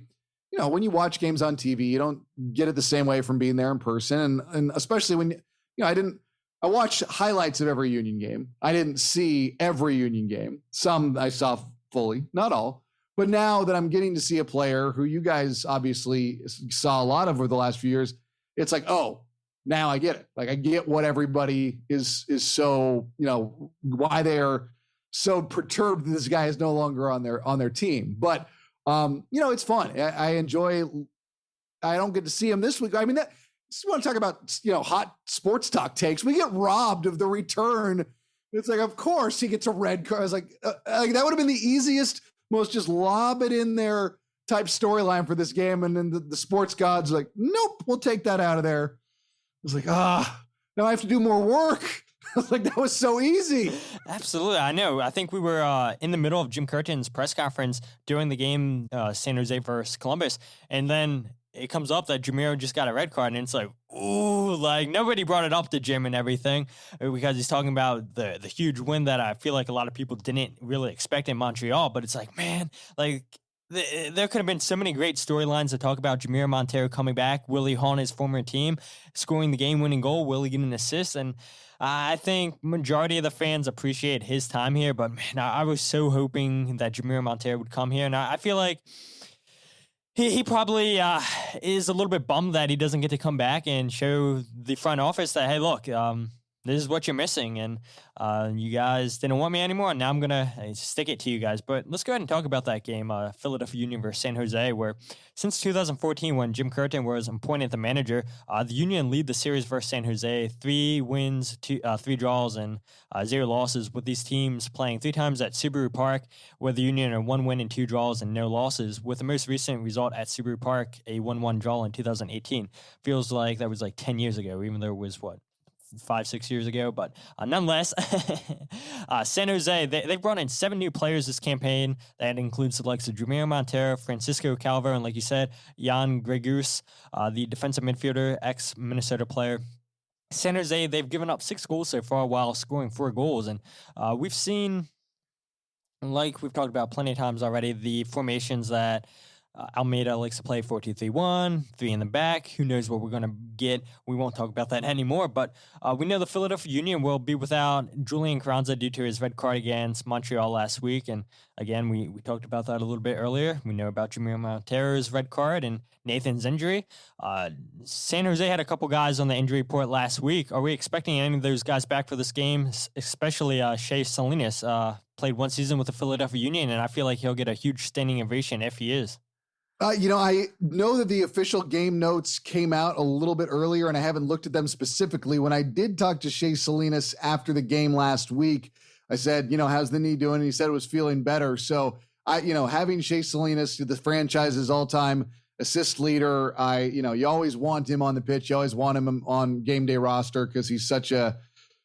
when you watch games on TV, you don't get it the same way from being there in person, and especially when I watched highlights of every Union game. I didn't see every Union game. Some I saw fully, not all. But now that I'm getting to see a player who you guys obviously saw a lot of over the last few years, it's like, oh, now I get it. Like I get what everybody is so, why they're so perturbed that this guy is no longer on their team. But it's fun. I enjoy. I don't get to see him this week. I mean, just want to talk about hot sports talk takes. We get robbed of the return. It's like, of course he gets a red card. I was like that would have been the easiest, most just lob it in there type storyline for this game. And then the sports gods are like, nope, we'll take that out of there. I was like, now I have to do more work. I was like, that was so easy. Absolutely. I know. I think we were in the middle of Jim Curtin's press conference during the game, San Jose versus Columbus. And then it comes up that Jamiro just got a red card, and it's like, ooh, like nobody brought it up to Jim and everything, because he's talking about the huge win that I feel like a lot of people didn't really expect in Montreal. But it's like, man, like there could have been so many great storylines to talk about. Jamiro Monteiro coming back, Willie Hahn, his former team, scoring the game-winning goal, Willie getting an assist, and I think majority of the fans appreciate his time here. But man, I was so hoping that Jamiro Monteiro would come here, and I feel like he probably is a little bit bummed that he doesn't get to come back and show the front office that, hey, look, this is what you're missing, and you guys didn't want me anymore, and now I'm going to stick it to you guys. But let's go ahead and talk about that game, Philadelphia Union versus San Jose, where since 2014, when Jim Curtin was appointed the manager, the Union lead the series versus San Jose, 3 wins, 3 draws, and 0 losses, with these teams playing 3 times at Subaru Park, where the Union are 1 win and 2 draws and no losses, with the most recent result at Subaru Park, a 1-1 draw in 2018. Feels like that was like 10 years ago, even though it was, 5-6 years ago, but nonetheless, San Jose, they've brought in 7 new players this campaign. That includes the likes of Jamiro Monteiro, Francisco Calvo, and like you said, Jan Gregus, the defensive midfielder, ex-Minnesota player. San Jose, they've given up 6 goals so far while scoring 4 goals, and we've seen, like we've talked about plenty of times already, the formations that Almeida likes to play 4-2-3-1, 3 in the back. Who knows what we're going to get? We won't talk about that anymore, but we know the Philadelphia Union will be without Julian Carranza due to his red card against Montreal last week. And again, we talked about that a little bit earlier. We know about Jamiro Monteiro's red card and Nathan's injury. San Jose had a couple guys on the injury report last week. Are we expecting any of those guys back for this game, especially Shea Salinas? Played 1 season with the Philadelphia Union, and I feel like he'll get a huge standing ovation if he is. I know that the official game notes came out a little bit earlier, and I haven't looked at them specifically. When I did talk to Shea Salinas after the game last week, I said, how's the knee doing? And he said it was feeling better. So having Shea Salinas, the franchise's all-time assist leader, you always want him on the pitch. You always want him on game day roster because he's a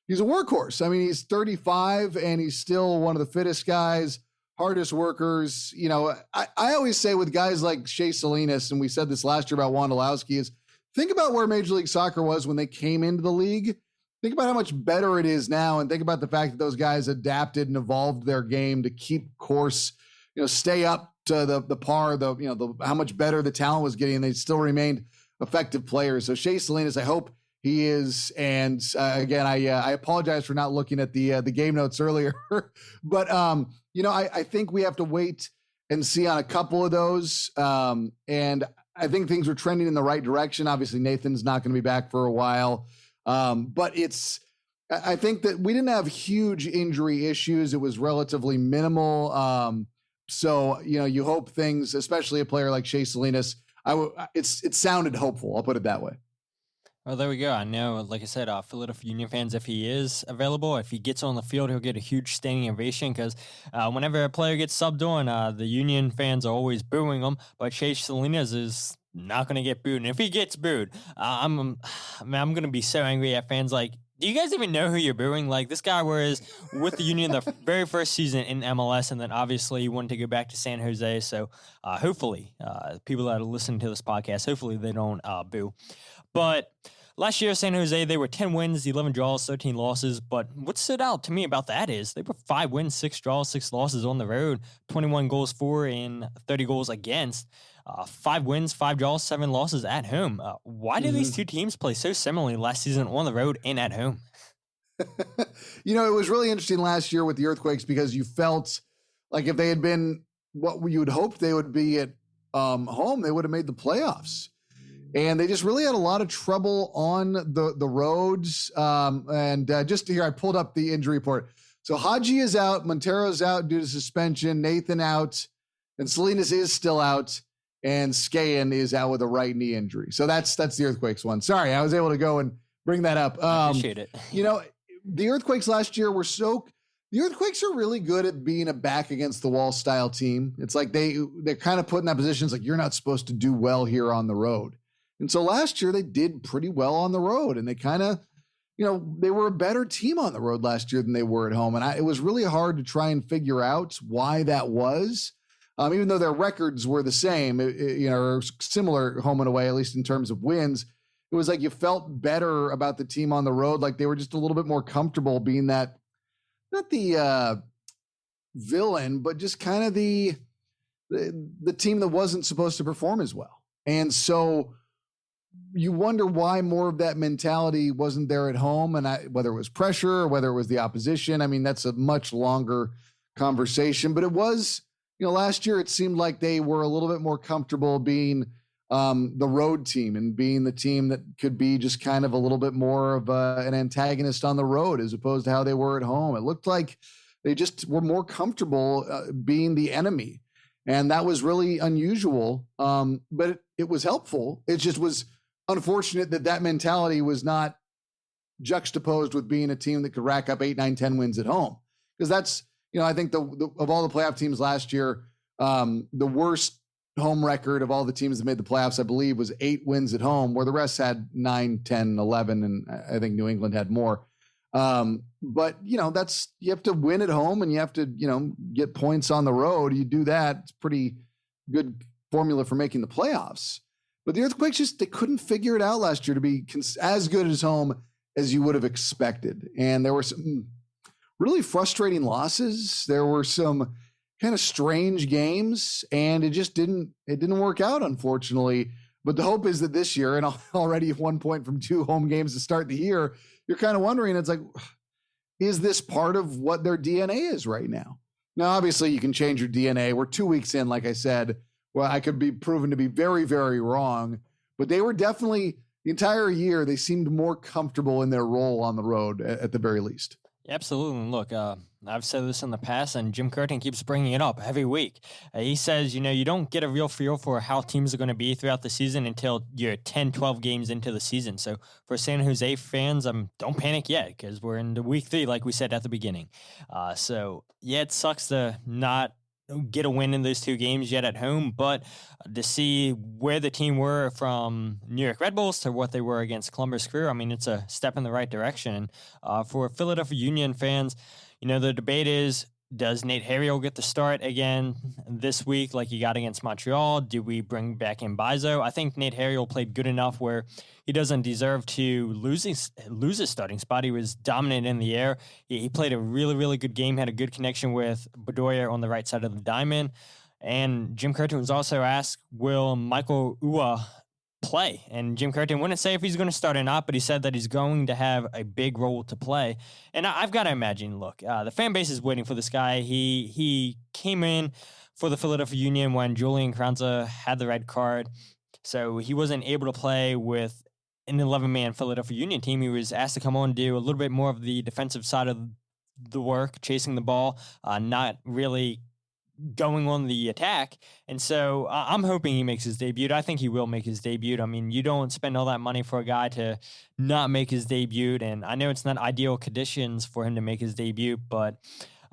workhorse. I mean, he's 35 and he's still one of the fittest guys, hardest workers. I always say with guys like Shea Salinas, and we said this last year about Wondolowski, is think about where Major League Soccer was when they came into the league. Think about how much better it is now, and think about the fact that those guys adapted and evolved their game to keep course, stay up to the par, how much better the talent was getting, and they still remained effective players. So Shea Salinas, I hope he is. And again, I apologize for not looking at the game notes earlier, but I think we have to wait and see on a couple of those. And I think things were trending in the right direction. Obviously, Nathan's not going to be back for a while. But I think that we didn't have huge injury issues. It was relatively minimal. So, you hope things, especially a player like Shea Salinas, it sounded hopeful. I'll put it that way. Well, there we go. I know, like I said, Philadelphia Union fans, if he is available, if he gets on the field, he'll get a huge standing ovation because whenever a player gets subbed on, the Union fans are always booing him. But Shea Salinas is not going to get booed. And if he gets booed, I'm going to be so angry at fans. Like, do you guys even know who you're booing? Like, this guy was with the Union the very first season in MLS, and then obviously he wanted to go back to San Jose. So hopefully, people that are listening to this podcast, hopefully they don't boo. But last year, San Jose, they were 10 wins, 11 draws, 13 losses. But what stood out to me about that is they were 5 wins, 6 draws, 6 losses on the road, 21 goals for and 30 goals against. 5 wins, 5 draws, 7 losses at home. Why did these two teams play so similarly last season on the road and at home? It was really interesting last year with the Earthquakes because you felt like if they had been what you would hope they would be at home, they would have made the playoffs. And they just really had a lot of trouble on the roads. Just here, I pulled up the injury report. So Hadji is out, Monteiro's out due to suspension, Nathan out, and Salinas is still out, and Skahan is out with a right knee injury. So that's the Earthquakes one. Sorry, I was able to go and bring that up. I appreciate it. The Earthquakes last year were the Earthquakes are really good at being a back against the wall style team. It's like they're kind of put in that position. It's like, you're not supposed to do well here on the road. And so last year they did pretty well on the road, and they kind of, they were a better team on the road last year than they were at home. And it was really hard to try and figure out why that was, even though their records were the same, or similar home and away, at least in terms of wins. It was like you felt better about the team on the road. Like they were just a little bit more comfortable being that, not the villain, but just kind of the team that wasn't supposed to perform as well. And so you wonder why more of that mentality wasn't there at home, and whether it was pressure or whether it was the opposition. I mean, that's a much longer conversation, but it was, last year it seemed like they were a little bit more comfortable being the road team and being the team that could be just kind of a little bit more of an antagonist on the road as opposed to how they were at home. It looked like they just were more comfortable being the enemy, and that was really unusual. But it was helpful. It just was unfortunate that mentality was not juxtaposed with being a team that could rack up 8, 9, 10 wins at home. Because that's, I think of all the playoff teams last year, the worst home record of all the teams that made the playoffs, I believe, was 8 wins at home, where the rest had 9, 10, 11, and I think New England had more. But you have to win at home, and you have to, get points on the road. You do that. It's pretty good formula for making the playoffs. But the Earthquakes they couldn't figure it out last year to be as good as home as you would have expected. And there were some really frustrating losses. There were some kind of strange games, and it didn't work out, unfortunately. But the hope is that this year, and already 1 point from 2 home games to start the year, you're kind of wondering, it's like, is this part of what their DNA is right now? Now, obviously, you can change your DNA. We're 2 weeks in, like I said. Well, I could be proven to be very, very wrong, but they were definitely, the entire year, they seemed more comfortable in their role on the road at the very least. Absolutely. Look, I've said this in the past, and Jim Curtin keeps bringing it up every week. He says, you don't get a real feel for how teams are going to be throughout the season until you're 10, 12 games into the season. So for San Jose fans, don't panic yet because we're in the week 3, like we said at the beginning. So, yeah, it sucks to not get a win in those 2 games yet at home, but to see where the team were from New York Red Bulls to what they were against Columbus Crew, I mean, it's a step in the right direction. For Philadelphia Union fans, the debate is, does Nate Harriel get the start again this week like he got against Montreal? Do we bring back in Bizo? I think Nate Harriel played good enough where he doesn't deserve to lose his starting spot. He was dominant in the air. He played a really, really good game, had a good connection with Bedoya on the right side of the diamond. And Jim Curtin was also asked, will Michael Ua play? And Jim Curtin wouldn't say if he's going to start or not, but he said that he's going to have a big role to play. And I've got to imagine, look, the fan base is waiting for this guy. He came in for the Philadelphia Union when Julian Carranza had the red card. So he wasn't able to play with an 11-man Philadelphia Union team. He was asked to come on and do a little bit more of the defensive side of the work, chasing the ball, not really going on the attack. And so I'm hoping he makes his debut. I think he will make his debut. I mean, you don't spend all that money for a guy to not make his debut. And I know it's not ideal conditions for him to make his debut, but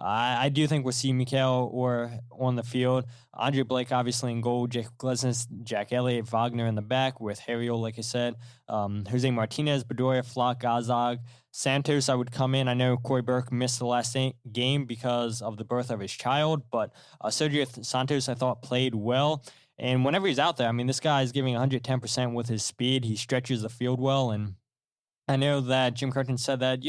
I do think we'll see Mikael or on the field. Andre Blake, obviously, in goal. Jacob Glesnes, Jack Elliott, Wagner in the back with Harriel, like I said. Jose Martinez, Bedoya, Flock, Gazag. Santos, I would come in. I know Corey Burke missed the last game because of the birth of his child, but Sergio Santos, I thought, played well. And whenever he's out there, I mean, this guy is giving 110% with his speed. He stretches the field well, and I know that Jim Curtin said that,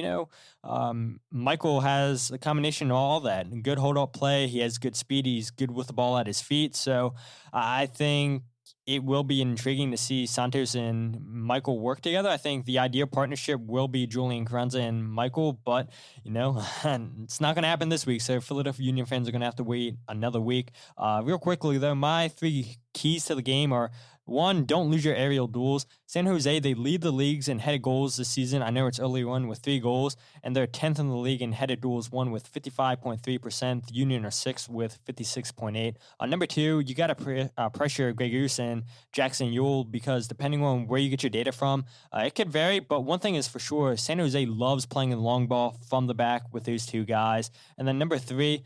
Michael has a combination of all that. Good hold-up play. He has good speed. He's good with the ball at his feet. So I think it will be intriguing to see Santos and Michael work together. I think the ideal partnership will be Julian Carranza and Michael, but, it's not going to happen this week. So Philadelphia Union fans are going to have to wait another week. Real quickly, though, my 3 keys to the game are: 1, don't lose your aerial duels. San Jose, they lead the leagues in headed goals this season. I know it's early on with 3 goals, and they're 10th in the league in headed duels, won with 55.3%. The Union are 6th with 56.8. Number 2, you got to pressure Gregus and Jackson Ewell, because depending on where you get your data from, it could vary. But one thing is for sure, San Jose loves playing in long ball from the back with those 2 guys. And then number 3,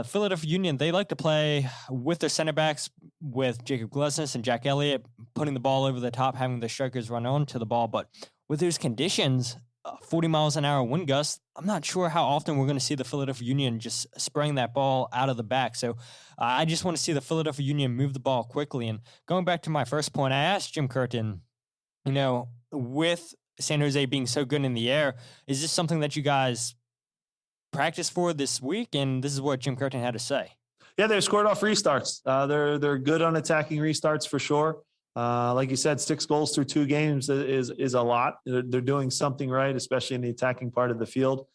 Philadelphia Union, they like to play with their center backs, with Jacob Glesnes and Jack Elliott, putting the ball over the top, having the strikers run onto the ball. But with those conditions, 40 miles an hour wind gusts, I'm not sure how often we're going to see the Philadelphia Union just spraying that ball out of the back. So I just want to see the Philadelphia Union move the ball quickly. And going back to my first point, I asked Jim Curtin, with San Jose being so good in the air, is this something that you guys practice for this week? And this is what Jim Curtin had to say. Yeah, they've scored off restarts. They're good on attacking restarts for sure. Like you said, 6 goals through 2 games is a lot. They're doing something right, especially in the attacking part of the field.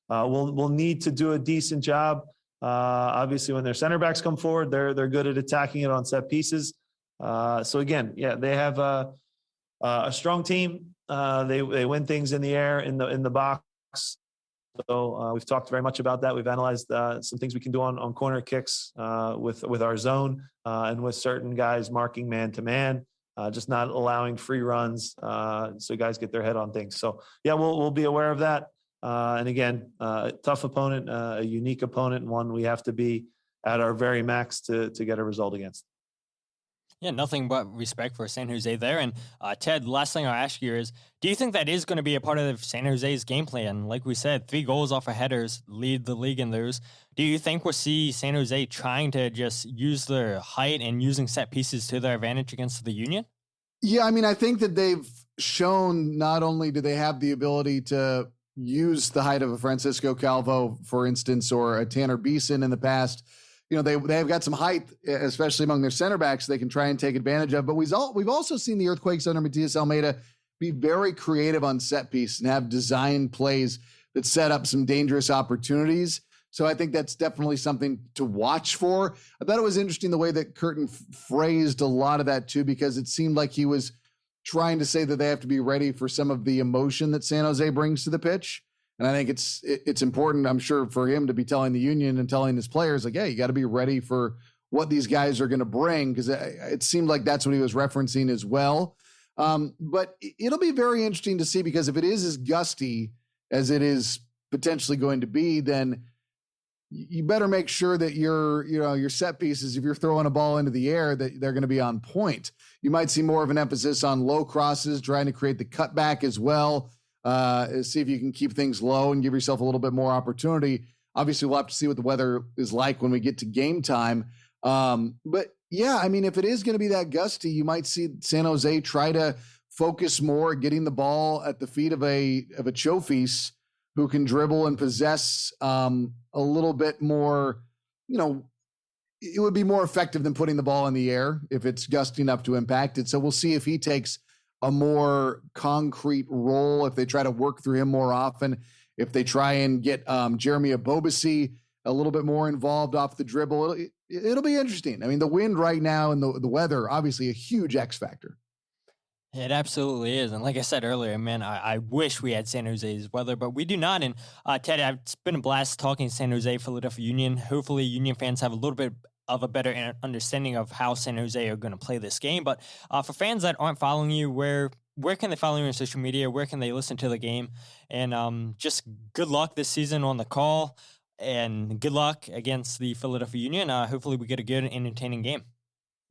We'll need to do a decent job. Obviously, when their center backs come forward, they're good at attacking it on set pieces. So again, yeah, they have a strong team. They win things in the air, in the box. So we've talked very much about that. We've analyzed some things we can do on corner kicks with our zone and with certain guys marking man to man, just not allowing free runs so guys get their head on things. So yeah, we'll be aware of that. And again, tough opponent, a unique opponent, and one we have to be at our very max to get a result against. Yeah, nothing but respect for San Jose there. And Ted, last thing I'll ask you is, do you think that is going to be a part of San Jose's game plan? Like we said, 3 goals off of headers, lead the league in those. Do you think we'll see San Jose trying to just use their height and using set pieces to their advantage against the Union? Yeah, I mean, I think that they've shown not only do they have the ability to use the height of a Francisco Calvo, for instance, or a Tanner Beeson in the past. They've got some height, especially among their center backs, they can try and take advantage of. But we've also seen the Earthquakes under Matias Almeida be very creative on set piece and have design plays that set up some dangerous opportunities. So I think that's definitely something to watch for. I thought it was interesting the way that Curtin phrased a lot of that too, because it seemed like he was trying to say that they have to be ready for some of the emotion that San Jose brings to the pitch. And I think it's important, I'm sure, for him to be telling the Union and telling his players, like, yeah, you got to be ready for what these guys are going to bring, because it seemed like that's what he was referencing as well. But it'll be very interesting to see, because if it is as gusty as it is potentially going to be, then you better make sure that your set pieces, if you're throwing a ball into the air, that they're going to be on point. You might see more of an emphasis on low crosses, trying to create the cutback as well. See if you can keep things low and give yourself a little bit more opportunity. Obviously, we'll have to see what the weather is like when we get to game time. But yeah, I mean, if it is going to be that gusty, you might see San Jose try to focus more at getting the ball at the feet of a Chofis who can dribble and possess a little bit more. It would be more effective than putting the ball in the air if it's gusty enough to impact it. So we'll see if he takes a more concrete role, if they try to work through him more often, if they try and get Jeremy Abobasi a little bit more involved off the dribble. It'll be interesting. I mean, the wind right now and the weather, obviously a huge X factor. It absolutely is. And like I said earlier, man, I wish we had San Jose's weather, but we do not. And Ted, it's been a blast talking San Jose, Philadelphia Union. Hopefully Union fans have a little bit of a better understanding of how San Jose are going to play this game. But for fans that aren't following you, where can they follow you on social media? Where can they listen to the game? And just good luck this season on the call, and good luck against the Philadelphia Union. Hopefully we get a good, entertaining game.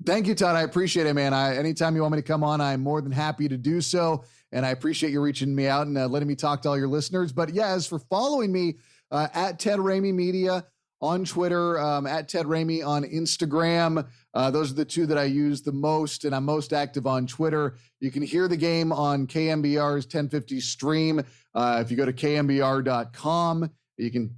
Thank you, Todd. I appreciate it, man. Anytime you want me to come on, I'm more than happy to do so. And I appreciate you reaching me out and letting me talk to all your listeners. But yeah, as for following me, at Ted Ramey Media on Twitter, at Ted Ramey on Instagram. Those are the two that I use the most, and I'm most active on Twitter. You can hear the game on KNBR's 1050 stream. If you go to knbr.com,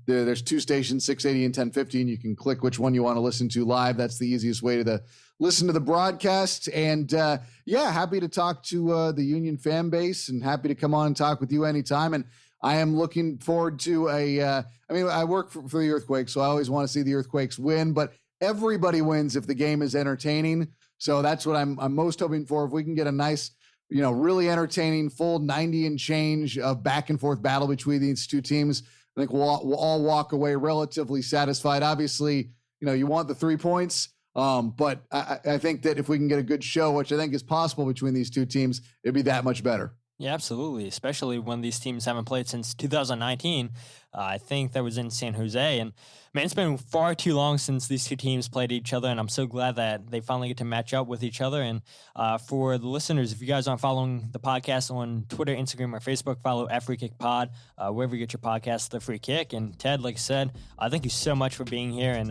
there's two stations, 680 and 1050, and you can click which one you want to listen to live. That's the easiest way to listen to the broadcast. And happy to talk to the Union fan base, and happy to come on and talk with you anytime. And I am looking forward to I work for the Earthquakes, so I always want to see the Earthquakes win, but everybody wins if the game is entertaining. So that's what I'm most hoping for. If we can get a nice, really entertaining full 90 and change of back and forth battle between these two teams, I think we'll all walk away relatively satisfied. Obviously, you want the 3 points, but I think that if we can get a good show, which I think is possible between these two teams, it'd be that much better. Yeah, absolutely, especially when these teams haven't played since 2019. I think that was in San Jose. And, man, it's been far too long since these two teams played each other, and I'm so glad that they finally get to match up with each other. And for the listeners, if you guys aren't following the podcast on Twitter, Instagram, or Facebook, follow @FreeKickPod, wherever you get your podcast, The Free Kick. And, Ted, like I said, thank you so much for being here, and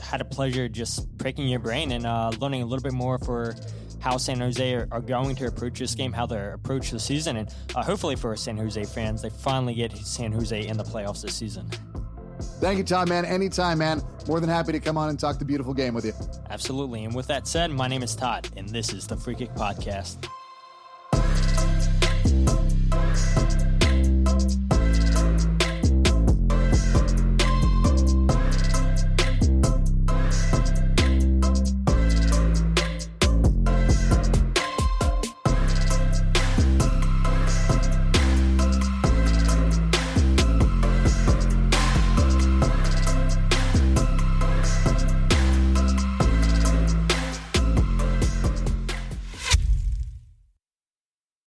had a pleasure just picking your brain and learning a little bit more for how San Jose are going to approach this game, how they approach the season. And hopefully for San Jose fans, they finally get San Jose in the playoffs this season. Thank you, Todd, man. Anytime, man. More than happy to come on and talk the beautiful game with you. Absolutely. And with that said, my name is Todd, and this is the Free Kick Podcast.